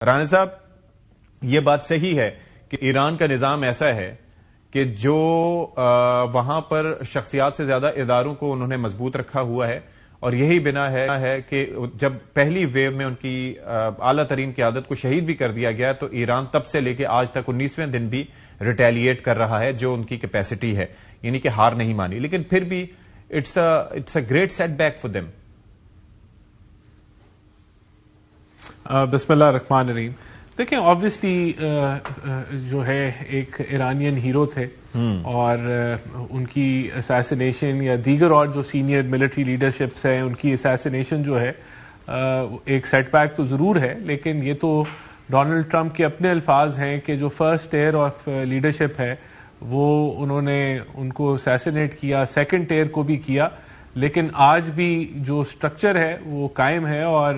رانا صاحب، یہ بات صحیح ہے کہ ایران کا نظام ایسا ہے کہ جو وہاں پر شخصیات سے زیادہ اداروں کو انہوں نے مضبوط رکھا ہوا ہے، اور یہی بنا ہے کہ جب پہلی ویو میں ان کی اعلیٰ ترین قیادت کو شہید بھی کر دیا گیا تو ایران تب سے لے کے آج تک 19ویں دن بھی ریٹیلیٹ کر رہا ہے، جو ان کی کیپیسٹی ہے، یعنی کہ ہار نہیں مانی، لیکن پھر بھی it's a great setback for them. بسم اللہ الرحمن الرحیم. دیکھیں، آبویسلی جو ہے ایک ایرانین ہیرو تھے، اور ان کی اسیسینیشن یا دیگر اور جو سینئر ملٹری لیڈرشپس ہیں ان کی اسیسینیشن جو ہے ایک سیٹ بیک تو ضرور ہے، لیکن یہ تو ڈونلڈ ٹرمپ کے اپنے الفاظ ہیں کہ جو فرسٹ ایئر آف لیڈرشپ ہے وہ انہوں نے ان کو اسیسینیٹ کیا، سیکنڈ ایئر کو بھی کیا، لیکن آج بھی جو اسٹرکچر ہے وہ قائم ہے، اور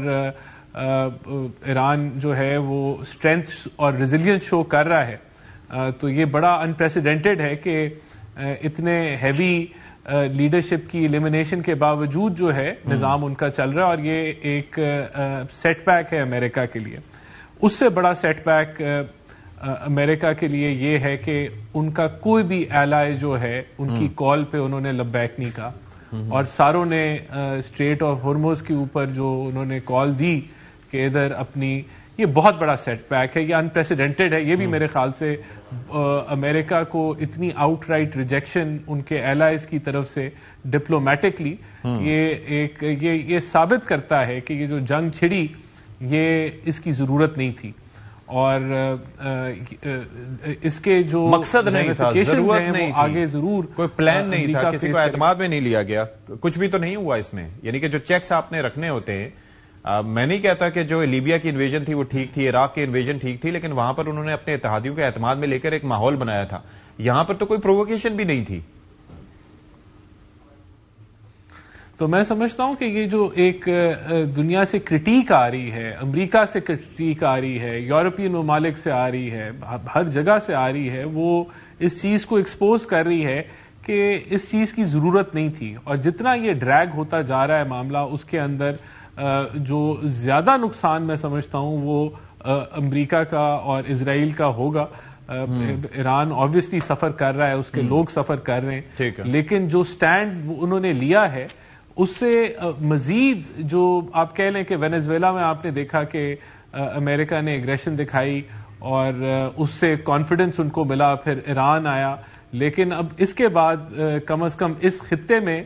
ایران جو ہے وہ اسٹرینتھ اور ریزیلینس شو کر رہا ہے. تو یہ بڑا انپریسیڈنٹڈ ہے کہ اتنے ہیوی لیڈرشپ کی ایلیمینیشن کے باوجود جو ہے نظام ان کا چل رہا ہے، اور یہ ایک سیٹ بیک ہے امریکہ کے لیے. اس سے بڑا سیٹ بیک امریکہ کے لیے یہ ہے کہ ان کا کوئی بھی ایلائی جو ہے ان کی کال پہ انہوں نے لبیک نہیں کہا، اور ساروں نے اسٹریٹ آف ہرمز کے اوپر جو انہوں نے کال دی کہ ادھر اپنی، یہ بہت بڑا سیٹ بیک ہے، یہ انپریسیڈنٹڈ ہے. یہ بھی میرے خیال سے امریکہ کو اتنی آؤٹ رائٹ ریجیکشن ان کے ایلائز کی طرف سے ڈپلومیٹکلی یہ ثابت کرتا ہے کہ یہ جو جنگ چھڑی یہ اس کی ضرورت نہیں تھی، اور اس کے جو مقصد نہیں تھا، ضرورت نہیں تھی، آگے ضرور کوئی پلان نہیں تھا، کسی کو اعتماد میں نہیں لیا گیا، کچھ بھی تو نہیں ہوا اس میں. یعنی کہ جو چیکس آپ نے رکھنے ہوتے ہیں، میں نہیں کہتا کہ جو لیبیا کی انویژن تھی وہ ٹھیک تھی، عراق کی انویژن ٹھیک تھی، لیکن وہاں پر انہوں نے اپنے اتحادیوں کے اعتماد میں لے کر ایک ماحول بنایا تھا. یہاں پر تو کوئی پرووکیشن بھی نہیں تھی. تو میں سمجھتا ہوں کہ یہ جو ایک دنیا سے کرٹیک آ رہی ہے، امریکہ سے کرٹیک آ رہی ہے، یورپین ممالک سے آ رہی ہے، ہر جگہ سے آ رہی ہے، وہ اس چیز کو ایکسپوز کر رہی ہے کہ اس چیز کی ضرورت نہیں تھی. اور جتنا یہ ڈریگ ہوتا جا رہا ہے معاملہ، اس کے اندر جو زیادہ نقصان میں سمجھتا ہوں وہ امریکہ کا اور اسرائیل کا ہوگا. ایران آبویسلی سفر کر رہا ہے، اس کے لوگ سفر کر رہے ہیں، لیکن جو سٹینڈ انہوں نے لیا ہے اس سے مزید، جو آپ کہہ لیں کہ وینزویلا میں آپ نے دیکھا کہ امریکہ نے ایگریشن دکھائی اور اس سے کانفیڈنس ان کو ملا، پھر ایران آیا، لیکن اب اس کے بعد کم از کم اس خطے میں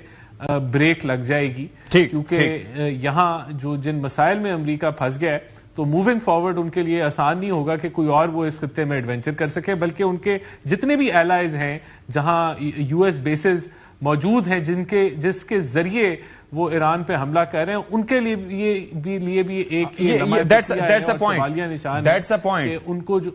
بریک لگ جائے گی، کیونکہ یہاں جو جن مسائل میں امریکہ پھنس گیا ہے تو موونگ فارورڈ ان کے لیے آسان نہیں ہوگا کہ کوئی اور وہ اس خطے میں ایڈونچر کر سکے، بلکہ ان کے جتنے بھی ایلائز ہیں جہاں یو ایس بیسز موجود ہیں جس کے ذریعے وہ ایران پہ حملہ کر رہے ہیں، ان کے لیے بھی ایک سوالیہ نشان ہے کہ ان کو جو